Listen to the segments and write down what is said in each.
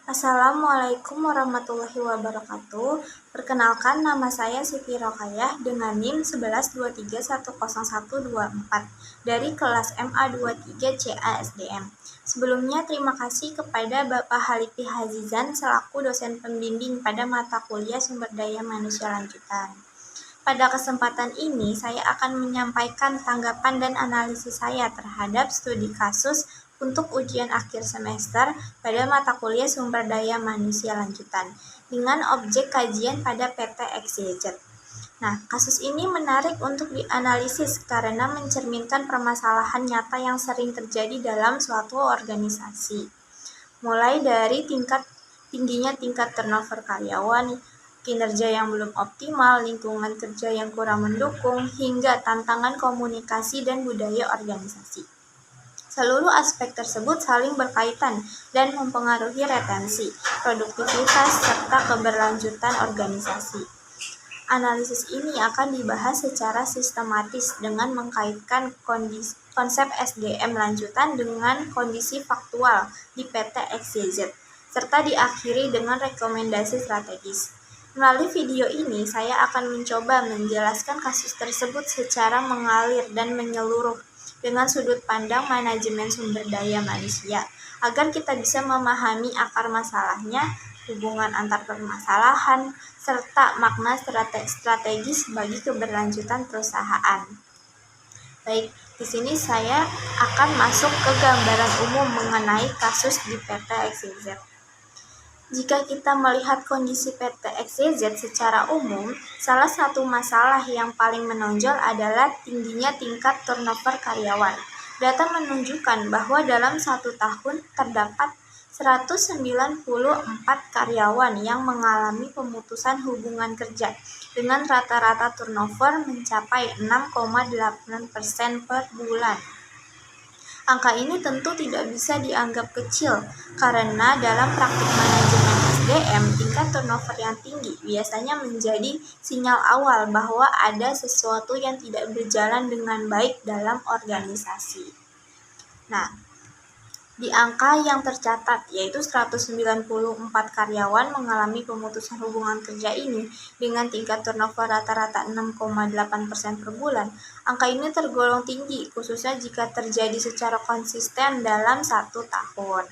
Assalamualaikum warahmatullahi wabarakatuh. Perkenalkan, nama saya Siti Rokayah dengan NIM 1123101124 dari kelas MA23 CASDM. Sebelumnya, terima kasih kepada Bapak Halifi Hazizan selaku dosen pembimbing pada mata kuliah Sumber Daya Manusia Lanjutan. Pada kesempatan ini, saya akan menyampaikan tanggapan dan analisis saya terhadap studi kasus untuk ujian akhir semester pada mata kuliah Sumber Daya Manusia Lanjutan dengan objek kajian pada PT XYZ. Nah, kasus ini menarik untuk dianalisis karena mencerminkan permasalahan nyata yang sering terjadi dalam suatu organisasi. Mulai dari tingginya tingkat turnover karyawan, kinerja yang belum optimal, lingkungan kerja yang kurang mendukung, hingga tantangan komunikasi dan budaya organisasi. Seluruh aspek tersebut saling berkaitan dan mempengaruhi retensi, produktivitas, serta keberlanjutan organisasi. Analisis ini akan dibahas secara sistematis dengan mengkaitkan konsep SDM lanjutan dengan kondisi faktual di PT XYZ, serta diakhiri dengan rekomendasi strategis. Melalui video ini, saya akan mencoba menjelaskan kasus tersebut secara mengalir dan menyeluruh dengan sudut pandang manajemen sumber daya manusia, agar kita bisa memahami akar masalahnya, hubungan antar permasalahan, serta makna strategis bagi keberlanjutan perusahaan. Baik, di sini saya akan masuk ke gambaran umum mengenai kasus di PT XYZ. Jika kita melihat kondisi PT XYZ secara umum, salah satu masalah yang paling menonjol adalah tingginya tingkat turnover karyawan. Data menunjukkan bahwa dalam 1 tahun terdapat 194 karyawan yang mengalami pemutusan hubungan kerja dengan rata-rata turnover mencapai 6,8% per bulan. Angka ini tentu tidak bisa dianggap kecil karena dalam praktik manajemen SDM, tingkat turnover yang tinggi biasanya menjadi sinyal awal bahwa ada sesuatu yang tidak berjalan dengan baik dalam organisasi. Nah, di angka yang tercatat, yaitu 194 karyawan mengalami pemutusan hubungan kerja ini dengan tingkat turnover rata-rata 6,8% per bulan. Angka ini tergolong tinggi, khususnya jika terjadi secara konsisten dalam 1 tahun.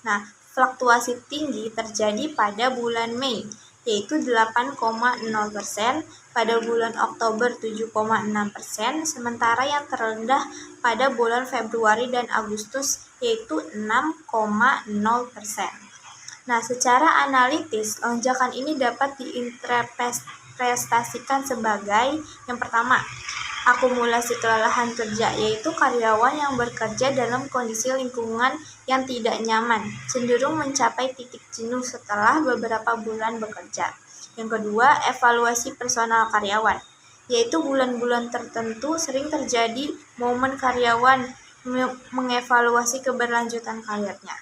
Nah, fluktuasi tinggi terjadi pada bulan Mei, yaitu 8,0%, pada bulan Oktober 7,6%, sementara yang terendah pada bulan Februari dan Agustus yaitu 6,0%. Nah, secara analitis, lonjakan ini dapat diinterpretasikan sebagai yang pertama, akumulasi kelelahan kerja, yaitu karyawan yang bekerja dalam kondisi lingkungan yang tidak nyaman, cenderung mencapai titik jenuh setelah beberapa bulan bekerja. Yang kedua, evaluasi personal karyawan, yaitu bulan-bulan tertentu sering terjadi momen karyawan mengevaluasi keberlanjutan karirnya,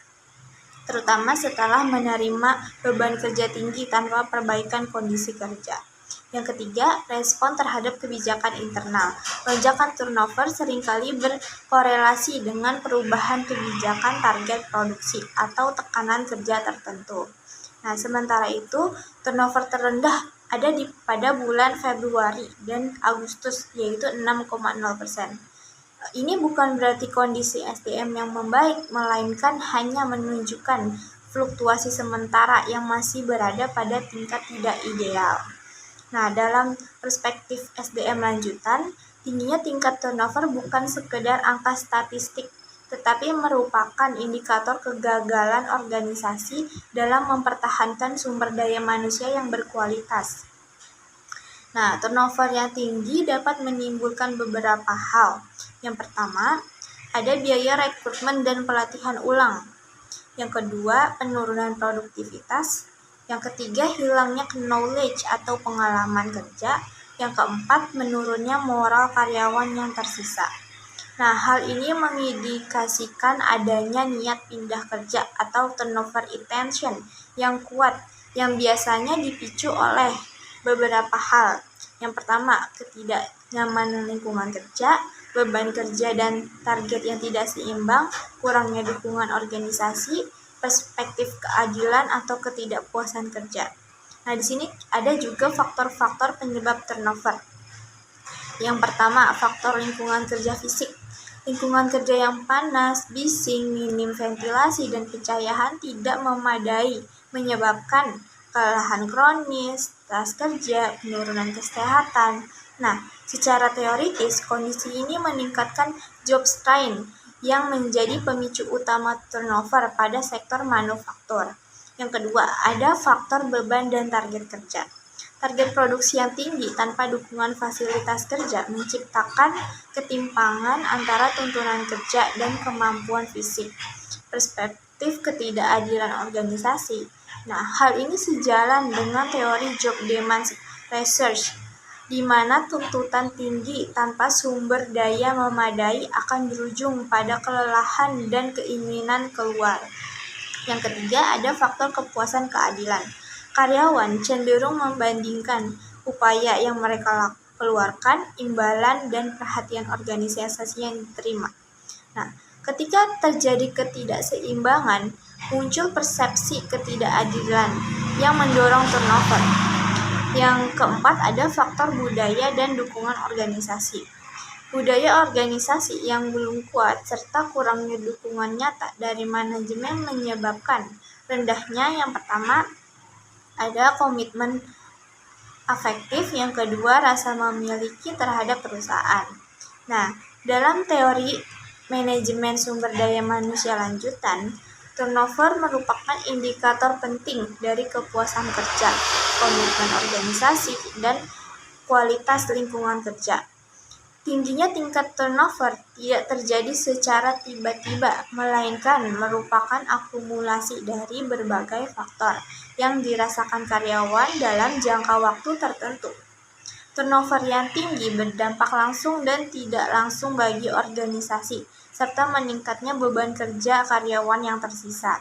terutama setelah menerima beban kerja tinggi tanpa perbaikan kondisi kerja. Yang ketiga, respon terhadap kebijakan internal. Lonjakan turnover seringkali berkorelasi dengan perubahan kebijakan target produksi atau tekanan kerja tertentu. Nah, sementara itu, turnover terendah ada pada bulan Februari dan Agustus, yaitu 6,0%. Ini bukan berarti kondisi SDM yang membaik, melainkan hanya menunjukkan fluktuasi sementara yang masih berada pada tingkat tidak ideal. Nah, dalam perspektif SDM lanjutan, tingginya tingkat turnover bukan sekedar angka statistik, tetapi merupakan indikator kegagalan organisasi dalam mempertahankan sumber daya manusia yang berkualitas. Nah, turnover yang tinggi dapat menimbulkan beberapa hal. Yang pertama, ada biaya rekrutmen dan pelatihan ulang. Yang kedua, penurunan produktivitas. Yang ketiga, hilangnya knowledge atau pengalaman kerja. Yang keempat, menurunnya moral karyawan yang tersisa. Nah, hal ini mengindikasikan adanya niat pindah kerja atau turnover intention yang kuat, yang biasanya dipicu oleh beberapa hal. Yang pertama, ketidaknyamanan lingkungan kerja, beban kerja dan target yang tidak seimbang, kurangnya dukungan organisasi, perspektif keadilan atau ketidakpuasan kerja. Nah, di sini ada juga faktor-faktor penyebab turnover. Yang pertama, faktor lingkungan kerja fisik. Lingkungan kerja yang panas, bising, minim ventilasi, dan pencahayaan tidak memadai menyebabkan kelelahan kronis, stres kerja, penurunan kesehatan. Nah, secara teoritis, kondisi ini meningkatkan job strain yang menjadi pemicu utama turnover pada sektor manufaktur. Yang kedua, ada faktor beban dan target kerja. Target produksi yang tinggi tanpa dukungan fasilitas kerja menciptakan ketimpangan antara tuntutan kerja dan kemampuan fisik. Perspektif ketidakadilan organisasi. Nah, hal ini sejalan dengan teori job demand research, di mana tuntutan tinggi tanpa sumber daya memadai akan berujung pada kelelahan dan keinginan keluar. Yang ketiga, ada faktor kepuasan keadilan. Karyawan cenderung membandingkan upaya yang mereka keluarkan, imbalan, dan perhatian organisasi yang diterima. Nah, ketika terjadi ketidakseimbangan, muncul persepsi ketidakadilan yang mendorong turnover. Yang keempat, ada faktor budaya dan dukungan organisasi. Budaya organisasi yang belum kuat serta kurangnya dukungan nyata dari manajemen menyebabkan rendahnya, yang pertama, ada komitmen afektif, yang kedua, rasa memiliki terhadap perusahaan. Nah, dalam teori manajemen sumber daya manusia lanjutan, turnover merupakan indikator penting dari kepuasan kerja, komitmen organisasi, dan kualitas lingkungan kerja. Tingginya tingkat turnover tidak terjadi secara tiba-tiba, melainkan merupakan akumulasi dari berbagai faktor yang dirasakan karyawan dalam jangka waktu tertentu. Turnover yang tinggi berdampak langsung dan tidak langsung bagi organisasi, serta meningkatnya beban kerja karyawan yang tersisa.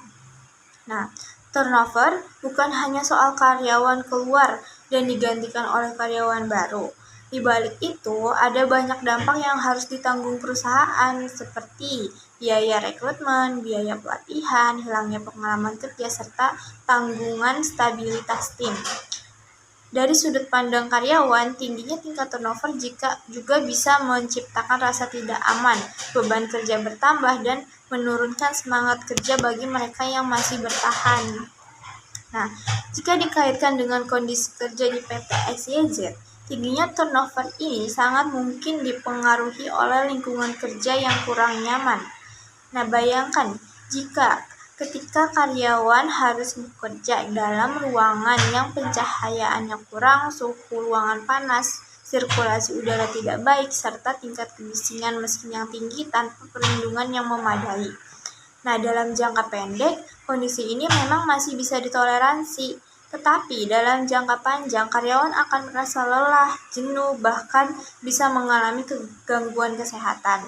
Nah, turnover bukan hanya soal karyawan keluar dan digantikan oleh karyawan baru. Di balik itu, ada banyak dampak yang harus ditanggung perusahaan, seperti biaya rekrutmen, biaya pelatihan, hilangnya pengalaman kerja, serta tanggungan stabilitas tim. Dari sudut pandang karyawan, tingginya tingkat turnover juga bisa menciptakan rasa tidak aman, beban kerja bertambah, dan menurunkan semangat kerja bagi mereka yang masih bertahan. Nah, jika dikaitkan dengan kondisi kerja di PT XYZ, tingginya turnover ini sangat mungkin dipengaruhi oleh lingkungan kerja yang kurang nyaman. Nah, bayangkan jika ketika karyawan harus bekerja dalam ruangan yang pencahayaannya kurang, suhu ruangan panas, sirkulasi udara tidak baik, serta tingkat kebisingan mesin yang tinggi tanpa perlindungan yang memadai. Nah, dalam jangka pendek, kondisi ini memang masih bisa ditoleransi. Tetapi dalam jangka panjang, karyawan akan merasa lelah, jenuh, bahkan bisa mengalami gangguan kesehatan.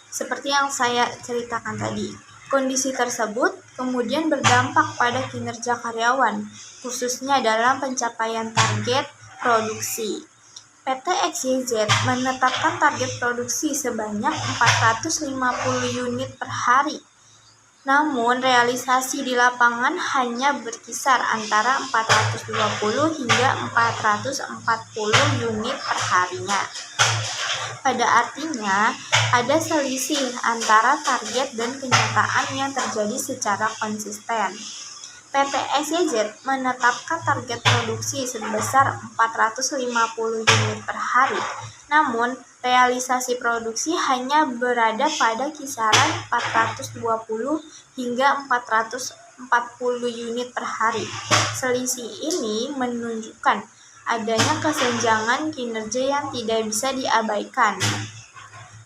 Seperti yang saya ceritakan tadi, kondisi tersebut kemudian berdampak pada kinerja karyawan, khususnya dalam pencapaian target produksi. PT XYZ menetapkan target produksi sebanyak 450 unit per hari. Namun, realisasi di lapangan hanya berkisar antara 420 hingga 440 unit per harinya. Pada artinya, ada selisih antara target dan kenyataan yang terjadi secara konsisten. PT XYZ menetapkan target produksi sebesar 450 unit per hari. Namun, realisasi produksi hanya berada pada kisaran 420 hingga 440 unit per hari. Selisih ini menunjukkan adanya kesenjangan kinerja yang tidak bisa diabaikan.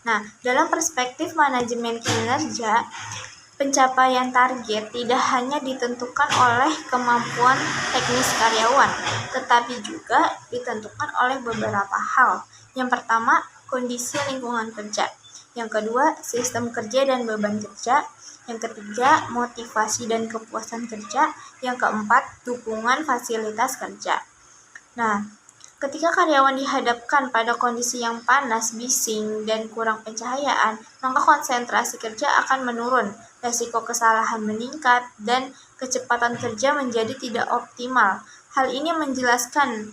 Nah, dalam perspektif manajemen kinerja, pencapaian target tidak hanya ditentukan oleh kemampuan teknis karyawan, tetapi juga ditentukan oleh beberapa hal. Yang pertama, kondisi lingkungan kerja. Yang kedua, sistem kerja dan beban kerja. Yang ketiga, motivasi dan kepuasan kerja. Yang keempat, dukungan fasilitas kerja. Nah, Ketika karyawan dihadapkan pada kondisi yang panas, bising, dan kurang pencahayaan, maka konsentrasi kerja akan menurun, resiko kesalahan meningkat, dan kecepatan kerja menjadi tidak optimal. Hal ini menjelaskan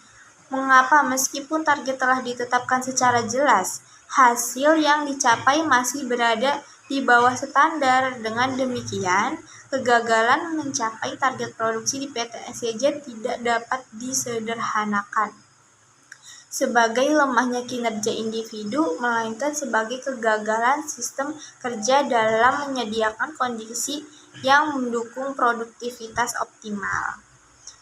mengapa meskipun target telah ditetapkan secara jelas, hasil yang dicapai masih berada di bawah standar. Dengan demikian, kegagalan mencapai target produksi di PT SCZ tidak dapat disederhanakan sebagai lemahnya kinerja individu, melainkan sebagai kegagalan sistem kerja dalam menyediakan kondisi yang mendukung produktivitas optimal.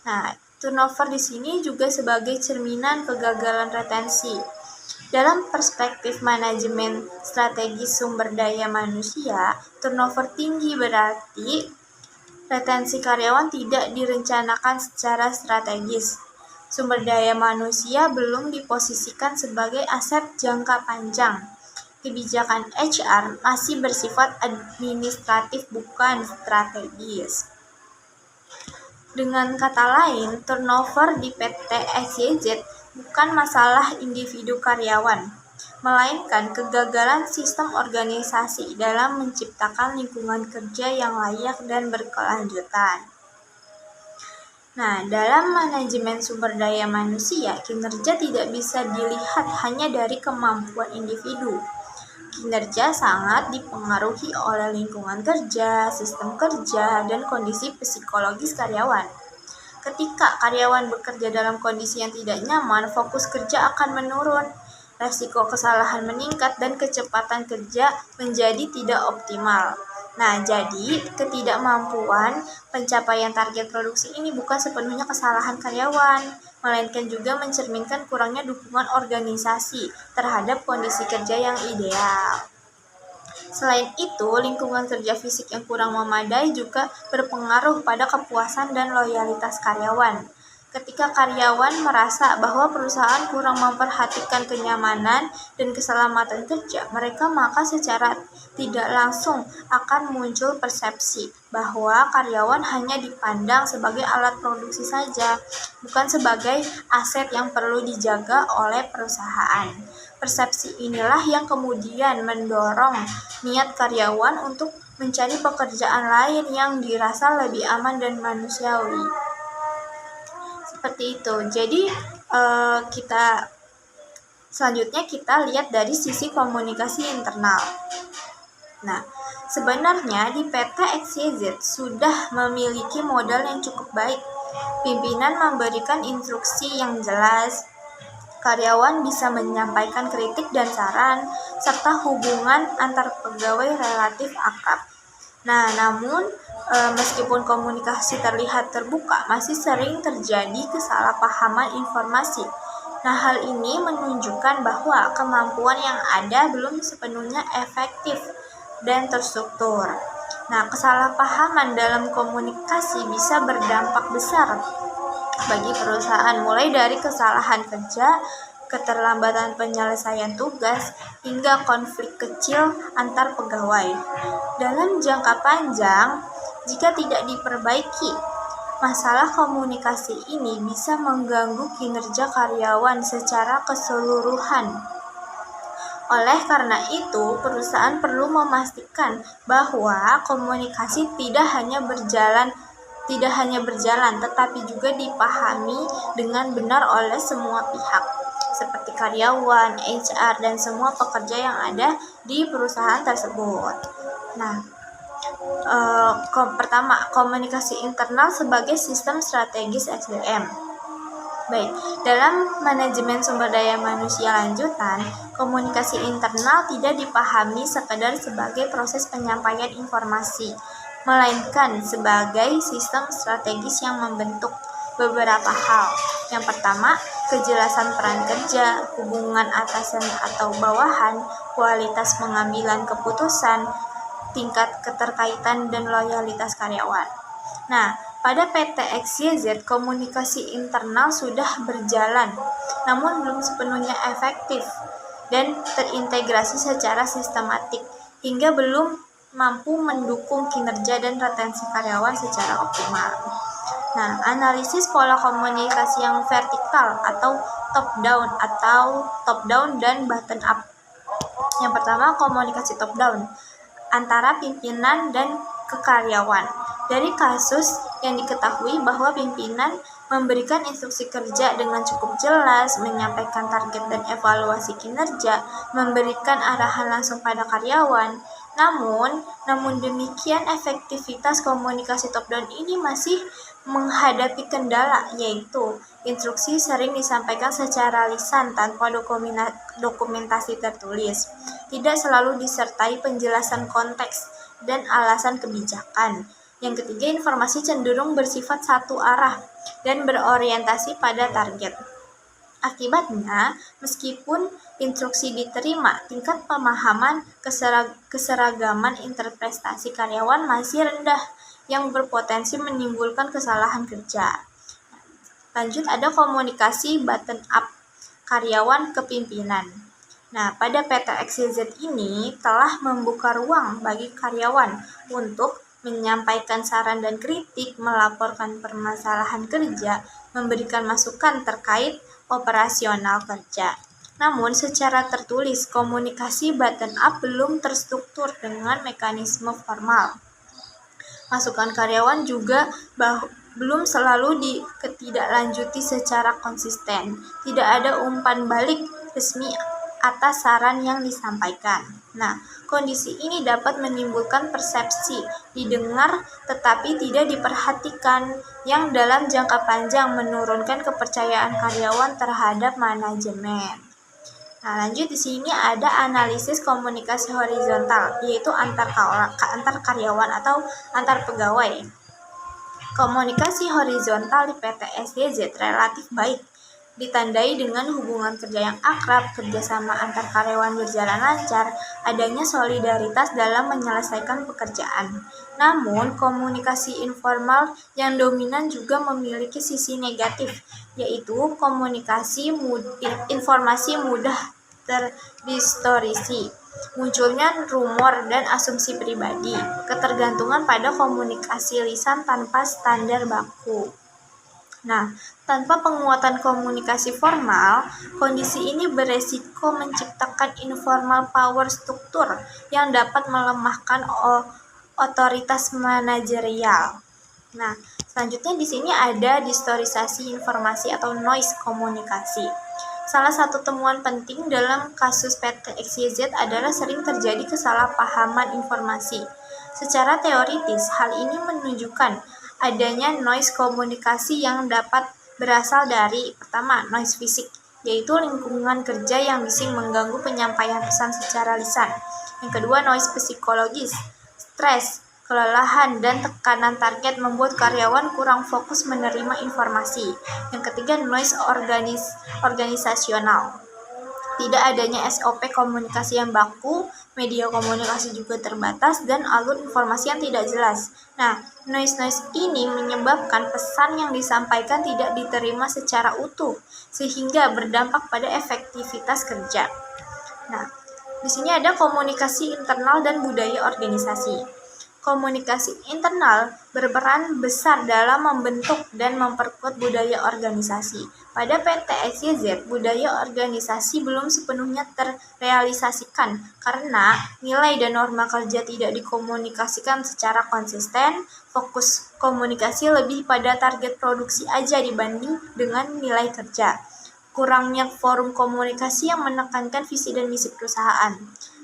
Nah, turnover di sini juga sebagai cerminan kegagalan retensi. Dalam perspektif manajemen strategis sumber daya manusia, turnover tinggi berarti retensi karyawan tidak direncanakan secara strategis. Sumber daya manusia belum diposisikan sebagai aset jangka panjang. Kebijakan HR masih bersifat administratif bukan strategis. Dengan kata lain, turnover di PT SCZ bukan masalah individu karyawan, melainkan kegagalan sistem organisasi dalam menciptakan lingkungan kerja yang layak dan berkelanjutan. Nah, dalam manajemen sumber daya manusia, kinerja tidak bisa dilihat hanya dari kemampuan individu. Kinerja sangat dipengaruhi oleh lingkungan kerja, sistem kerja, dan kondisi psikologis karyawan. Ketika karyawan bekerja dalam kondisi yang tidak nyaman, fokus kerja akan menurun, resiko kesalahan meningkat, dan kecepatan kerja menjadi tidak optimal. Nah, jadi ketidakmampuan pencapaian target produksi ini bukan sepenuhnya kesalahan karyawan, melainkan juga mencerminkan kurangnya dukungan organisasi terhadap kondisi kerja yang ideal. Selain itu, lingkungan kerja fisik yang kurang memadai juga berpengaruh pada kepuasan dan loyalitas karyawan. Ketika karyawan merasa bahwa perusahaan kurang memperhatikan kenyamanan dan keselamatan kerja mereka, maka secara tidak langsung akan muncul persepsi bahwa karyawan hanya dipandang sebagai alat produksi saja, bukan sebagai aset yang perlu dijaga oleh perusahaan. Persepsi inilah yang kemudian mendorong niat karyawan untuk mencari pekerjaan lain yang dirasa lebih aman dan manusiawi. Seperti itu. Jadi selanjutnya kita lihat dari sisi komunikasi internal. Nah, sebenarnya di PT XYZ sudah memiliki modal yang cukup baik. Pimpinan memberikan instruksi yang jelas, karyawan bisa menyampaikan kritik dan saran, serta hubungan antar pegawai relatif akrab. Nah, namun meskipun komunikasi terlihat terbuka, masih sering terjadi kesalahpahaman informasi. Nah, hal ini menunjukkan bahwa kemampuan yang ada belum sepenuhnya efektif dan terstruktur. Nah, kesalahpahaman dalam komunikasi bisa berdampak besar bagi perusahaan, mulai dari kesalahan kerja, keterlambatan penyelesaian tugas, hingga konflik kecil antar pegawai. Dalam jangka panjang, jika tidak diperbaiki, masalah komunikasi ini bisa mengganggu kinerja karyawan secara keseluruhan. Oleh karena itu, perusahaan perlu memastikan bahwa komunikasi tidak hanya berjalan, tetapi juga dipahami dengan benar oleh semua pihak, seperti karyawan, HR, dan semua pekerja yang ada di perusahaan tersebut. Nah, pertama, komunikasi internal sebagai sistem strategis SDM. Baik, dalam manajemen sumber daya manusia lanjutan, komunikasi internal tidak dipahami sekedar sebagai proses penyampaian informasi, melainkan sebagai sistem strategis yang membentuk beberapa hal. Yang pertama, kejelasan peran kerja, hubungan atasan atau bawahan, kualitas pengambilan keputusan, tingkat keterkaitan, dan loyalitas karyawan. Nah, pada PT XYZ, komunikasi internal sudah berjalan, namun belum sepenuhnya efektif dan terintegrasi secara sistematik, hingga belum mampu mendukung kinerja dan retensi karyawan secara optimal. Nah, analisis pola komunikasi yang vertikal atau top down dan bottom up. Yang pertama, komunikasi top down antara pimpinan dan karyawan. Dari kasus yang diketahui bahwa pimpinan memberikan instruksi kerja dengan cukup jelas, menyampaikan target dan evaluasi kinerja, memberikan arahan langsung pada karyawan. Namun demikian efektivitas komunikasi top down ini masih menghadapi kendala, yaitu instruksi sering disampaikan secara lisan tanpa dokumentasi tertulis, tidak selalu disertai penjelasan konteks dan alasan kebijakan. Yang ketiga, informasi cenderung bersifat satu arah dan berorientasi pada target. Akibatnya, meskipun instruksi diterima, tingkat pemahaman keseragaman interpretasi karyawan masih rendah yang berpotensi menimbulkan kesalahan kerja. Lanjut, ada komunikasi bottom up karyawan ke pimpinan. Nah, pada PT XYZ ini telah membuka ruang bagi karyawan untuk menyampaikan saran dan kritik, melaporkan permasalahan kerja, memberikan masukan terkait operasional kerja. Namun, secara tertulis, komunikasi bottom up belum terstruktur dengan mekanisme formal. Masukan karyawan juga belum selalu ditindaklanjuti secara konsisten. Tidak ada umpan balik resmi atas saran yang disampaikan. Nah, kondisi ini dapat menimbulkan persepsi didengar tetapi tidak diperhatikan yang dalam jangka panjang menurunkan kepercayaan karyawan terhadap manajemen. Nah, lanjut di sini ada analisis komunikasi horizontal, yaitu antar karyawan atau antar pegawai. Komunikasi horizontal di PT SYZ relatif baik, ditandai dengan hubungan kerja yang akrab, kerjasama antar karyawan berjalan lancar, adanya solidaritas dalam menyelesaikan pekerjaan. Namun, komunikasi informal yang dominan juga memiliki sisi negatif, yaitu informasi mudah terdistorsi, munculnya rumor dan asumsi pribadi, ketergantungan pada komunikasi lisan tanpa standar baku. Nah, tanpa penguatan komunikasi formal, kondisi ini beresiko menciptakan informal power struktur yang dapat melemahkan otoritas manajerial. Nah, selanjutnya di sini ada distorisasi informasi atau noise komunikasi. Salah satu temuan penting dalam kasus PT XYZ adalah sering terjadi kesalahpahaman informasi. Secara teoritis, hal ini menunjukkan adanya noise komunikasi yang dapat berasal dari, pertama, noise fisik, yaitu lingkungan kerja yang bising mengganggu penyampaian pesan secara lisan. Yang kedua, noise psikologis, stres, kelelahan, dan tekanan target membuat karyawan kurang fokus menerima informasi. Yang ketiga, noise organisasional. Tidak adanya SOP komunikasi yang baku, media komunikasi juga terbatas, dan alur informasi yang tidak jelas. Nah, noise ini menyebabkan pesan yang disampaikan tidak diterima secara utuh, sehingga berdampak pada efektivitas kerja. Nah, di sini ada komunikasi internal dan budaya organisasi. Komunikasi internal berperan besar dalam membentuk dan memperkuat budaya organisasi. Pada PT XYZ, budaya organisasi belum sepenuhnya terrealisasikan karena nilai dan norma kerja tidak dikomunikasikan secara konsisten. Fokus komunikasi lebih pada target produksi aja dibanding dengan nilai kerja. Kurangnya forum komunikasi yang menekankan visi dan misi perusahaan.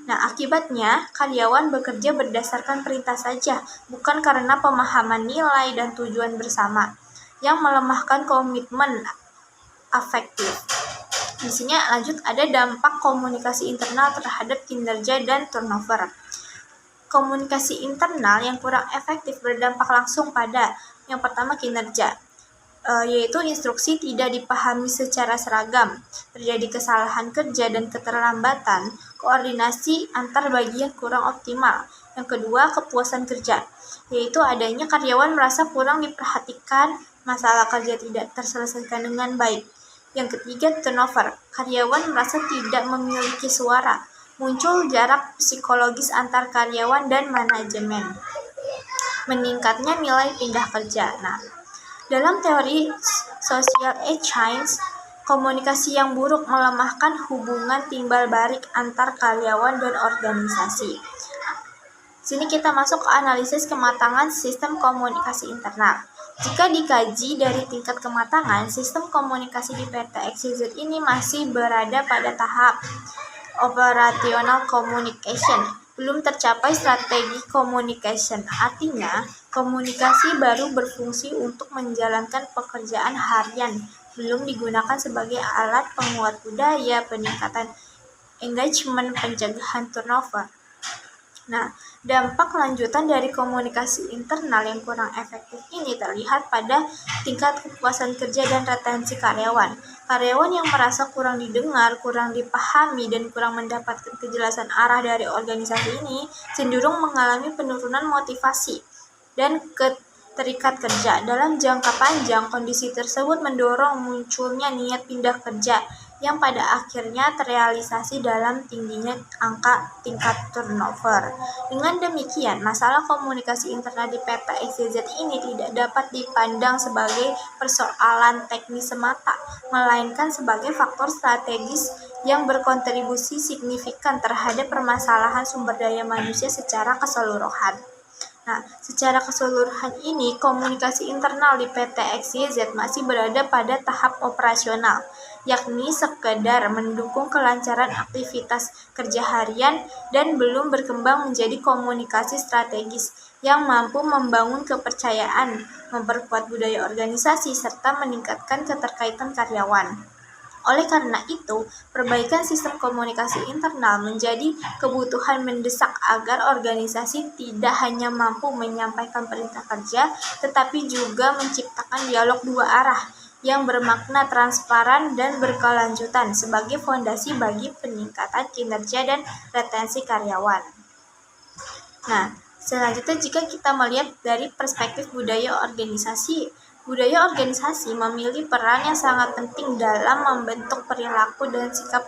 Nah, akibatnya karyawan bekerja berdasarkan perintah saja, bukan karena pemahaman nilai dan tujuan bersama, yang melemahkan komitmen afektif. Di sini lanjut ada dampak komunikasi internal terhadap kinerja dan turnover. Komunikasi internal yang kurang efektif berdampak langsung pada yang pertama kinerja, yaitu instruksi tidak dipahami secara seragam, terjadi kesalahan kerja dan keterlambatan, koordinasi antar bagian kurang optimal. Yang kedua, kepuasan kerja, yaitu adanya karyawan merasa kurang diperhatikan, masalah kerja tidak terselesaikan dengan baik. Yang ketiga, turnover, karyawan merasa tidak memiliki suara, muncul jarak psikologis antar karyawan dan manajemen, meningkatnya nilai pindah kerja. Nah, Dalam teori social science, komunikasi yang buruk melemahkan hubungan timbal balik antar karyawan dan organisasi. Sini kita masuk ke analisis kematangan sistem komunikasi internal. Jika dikaji dari tingkat kematangan, sistem komunikasi di PT XYZ ini masih berada pada tahap operational communication, belum tercapai strategi communication. Artinya, komunikasi baru berfungsi untuk menjalankan pekerjaan harian, belum digunakan sebagai alat penguat budaya, peningkatan engagement, pencegahan turnover. Nah, dampak lanjutan dari komunikasi internal yang kurang efektif ini terlihat pada tingkat kepuasan kerja dan retensi karyawan. Karyawan yang merasa kurang didengar, kurang dipahami, dan kurang mendapatkan kejelasan arah dari organisasi ini cenderung mengalami penurunan motivasi dan terikat kerja. Dalam jangka panjang, kondisi tersebut mendorong munculnya niat pindah kerja yang pada akhirnya terrealisasi dalam tingginya tingkat turnover. Dengan demikian, masalah komunikasi internal di PT XYZ ini tidak dapat dipandang sebagai persoalan teknis semata, melainkan sebagai faktor strategis yang berkontribusi signifikan terhadap permasalahan sumber daya manusia secara keseluruhan. Nah, secara keseluruhan ini, komunikasi internal di PT XYZ masih berada pada tahap operasional, yakni sekedar mendukung kelancaran aktivitas kerja harian dan belum berkembang menjadi komunikasi strategis yang mampu membangun kepercayaan, memperkuat budaya organisasi, serta meningkatkan keterkaitan karyawan. Oleh karena itu, perbaikan sistem komunikasi internal menjadi kebutuhan mendesak agar organisasi tidak hanya mampu menyampaikan perintah kerja, tetapi juga menciptakan dialog dua arah yang bermakna transparan dan berkelanjutan sebagai fondasi bagi peningkatan kinerja dan retensi karyawan. Nah, selanjutnya jika kita melihat dari perspektif budaya organisasi memiliki peran yang sangat penting dalam membentuk perilaku dan sikap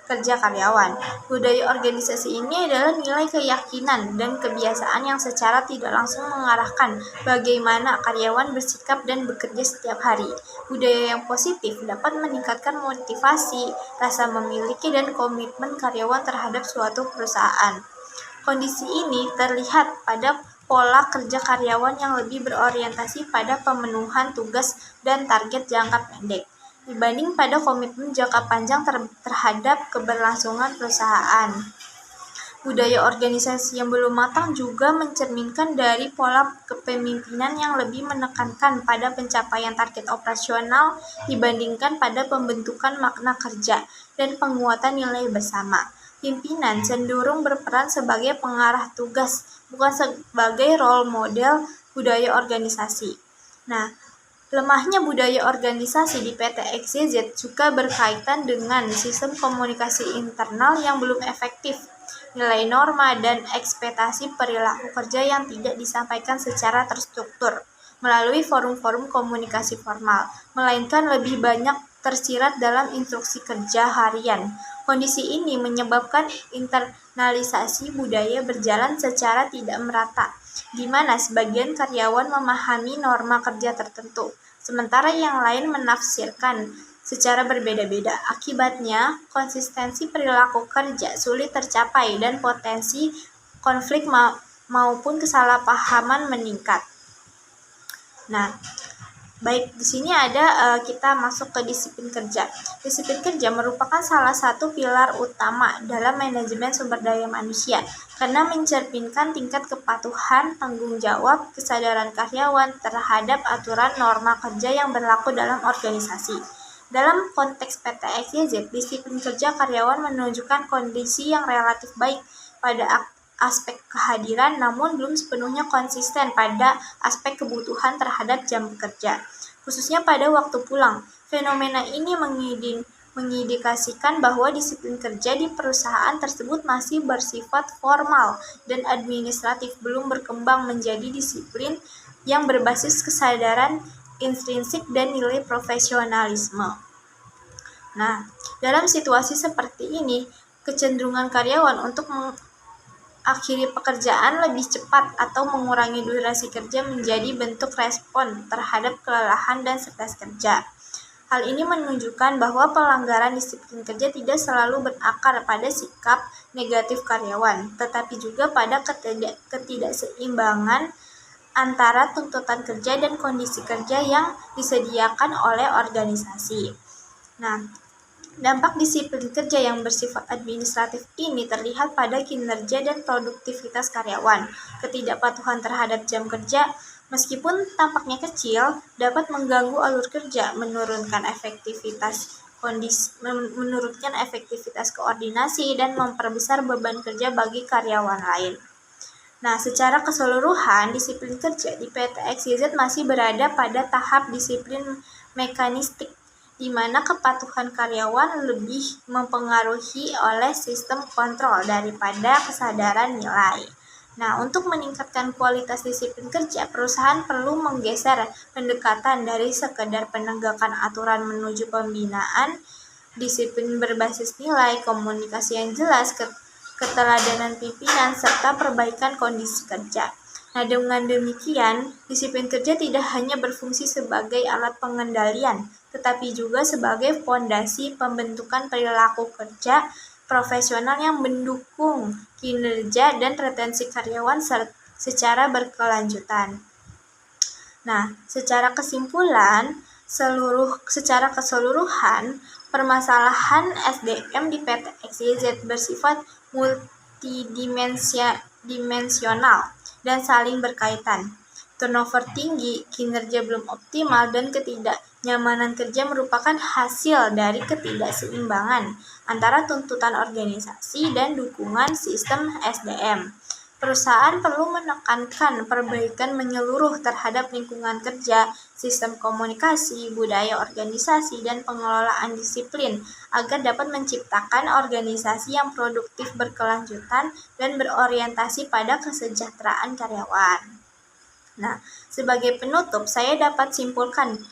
kerja karyawan. Budaya organisasi ini adalah nilai keyakinan dan kebiasaan yang secara tidak langsung mengarahkan bagaimana karyawan bersikap dan bekerja setiap hari. Budaya yang positif dapat meningkatkan motivasi, rasa memiliki, dan komitmen karyawan terhadap suatu perusahaan. Kondisi ini terlihat pada pola kerja karyawan yang lebih berorientasi pada pemenuhan tugas dan target jangka pendek, dibanding pada komitmen jangka panjang terhadap keberlangsungan perusahaan. Budaya organisasi yang belum matang juga mencerminkan dari pola kepemimpinan yang lebih menekankan pada pencapaian target operasional dibandingkan pada pembentukan makna kerja dan penguatan nilai bersama. Pimpinan cenderung berperan sebagai pengarah tugas, bukan sebagai role model budaya organisasi. Nah, lemahnya budaya organisasi di PT XYZ juga berkaitan dengan sistem komunikasi internal yang belum efektif, nilai norma dan ekspektasi perilaku kerja yang tidak disampaikan secara terstruktur melalui forum-forum komunikasi formal, melainkan lebih banyak tersirat dalam instruksi kerja harian. Kondisi ini menyebabkan internalisasi budaya berjalan secara tidak merata, di mana sebagian karyawan memahami norma kerja tertentu, sementara yang lain menafsirkan secara berbeda-beda. Akibatnya, konsistensi perilaku kerja sulit tercapai dan potensi konflik maupun kesalahpahaman meningkat. Nah, baik, di sini ada kita masuk ke disiplin kerja. Disiplin kerja merupakan salah satu pilar utama dalam manajemen sumber daya manusia karena mencerminkan tingkat kepatuhan, tanggung jawab, kesadaran karyawan terhadap aturan norma kerja yang berlaku dalam organisasi. Dalam konteks PT XYZ, disiplin kerja karyawan menunjukkan kondisi yang relatif baik pada aspek kehadiran, namun belum sepenuhnya konsisten pada aspek kebutuhan terhadap jam bekerja, khususnya pada waktu pulang. Fenomena ini mengindikasikan bahwa disiplin kerja di perusahaan tersebut masih bersifat formal dan administratif, belum berkembang menjadi disiplin yang berbasis kesadaran intrinsik dan nilai profesionalisme. Nah, dalam situasi seperti ini, kecenderungan karyawan untuk mengakhiri pekerjaan lebih cepat atau mengurangi durasi kerja menjadi bentuk respon terhadap kelelahan dan stres kerja. Hal ini menunjukkan bahwa pelanggaran disiplin kerja tidak selalu berakar pada sikap negatif karyawan, tetapi juga pada ketidakseimbangan antara tuntutan kerja dan kondisi kerja yang disediakan oleh organisasi. Nah, dampak disiplin kerja yang bersifat administratif ini terlihat pada kinerja dan produktivitas karyawan. Ketidakpatuhan terhadap jam kerja, meskipun tampaknya kecil, dapat mengganggu alur kerja, menurunkan efektivitas koordinasi, dan memperbesar beban kerja bagi karyawan lain. Nah, secara keseluruhan, disiplin kerja di PT XYZ masih berada pada tahap disiplin mekanistik, di mana kepatuhan karyawan lebih mempengaruhi oleh sistem kontrol daripada kesadaran nilai. Nah, untuk meningkatkan kualitas disiplin kerja, perusahaan perlu menggeser pendekatan dari sekedar penegakan aturan menuju pembinaan disiplin berbasis nilai, komunikasi yang jelas, keteladanan pimpinan, serta perbaikan kondisi kerja. Nah, dengan demikian, disiplin kerja tidak hanya berfungsi sebagai alat pengendalian, tetapi juga sebagai fondasi pembentukan perilaku kerja profesional yang mendukung kinerja dan retensi karyawan secara berkelanjutan. Nah, secara kesimpulan, secara keseluruhan, permasalahan SDM di PT XYZ bersifat multidimensional dan saling berkaitan. Turnover tinggi, kinerja belum optimal, dan ketidaknyamanan kerja merupakan hasil dari ketidakseimbangan antara tuntutan organisasi dan dukungan sistem SDM. Perusahaan perlu menekankan perbaikan menyeluruh terhadap lingkungan kerja, sistem komunikasi, budaya organisasi, dan pengelolaan disiplin agar dapat menciptakan organisasi yang produktif, berkelanjutan, dan berorientasi pada kesejahteraan karyawan. Nah, sebagai penutup, saya dapat simpulkan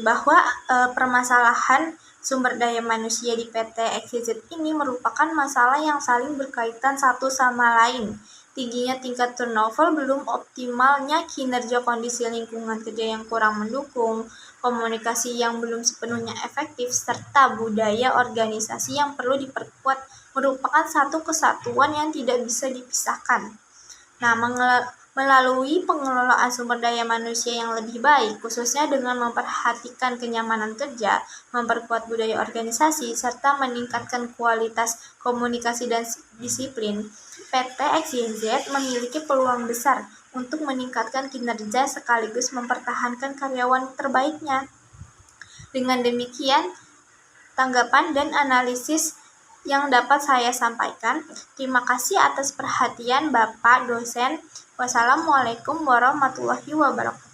bahwa permasalahan sumber daya manusia di PT XYZ ini merupakan masalah yang saling berkaitan satu sama lain. Tingginya tingkat turnover, belum optimalnya kinerja, kondisi lingkungan kerja yang kurang mendukung, komunikasi yang belum sepenuhnya efektif, serta budaya organisasi yang perlu diperkuat merupakan satu kesatuan yang tidak bisa dipisahkan. Nah, melalui pengelolaan sumber daya manusia yang lebih baik, khususnya dengan memperhatikan kenyamanan kerja, memperkuat budaya organisasi, serta meningkatkan kualitas komunikasi dan disiplin, PT XYZ memiliki peluang besar untuk meningkatkan kinerja sekaligus mempertahankan karyawan terbaiknya. Dengan demikian, tanggapan dan analisis yang dapat saya sampaikan. Terima kasih atas perhatian Bapak dosen. Wassalamualaikum warahmatullahi wabarakatuh.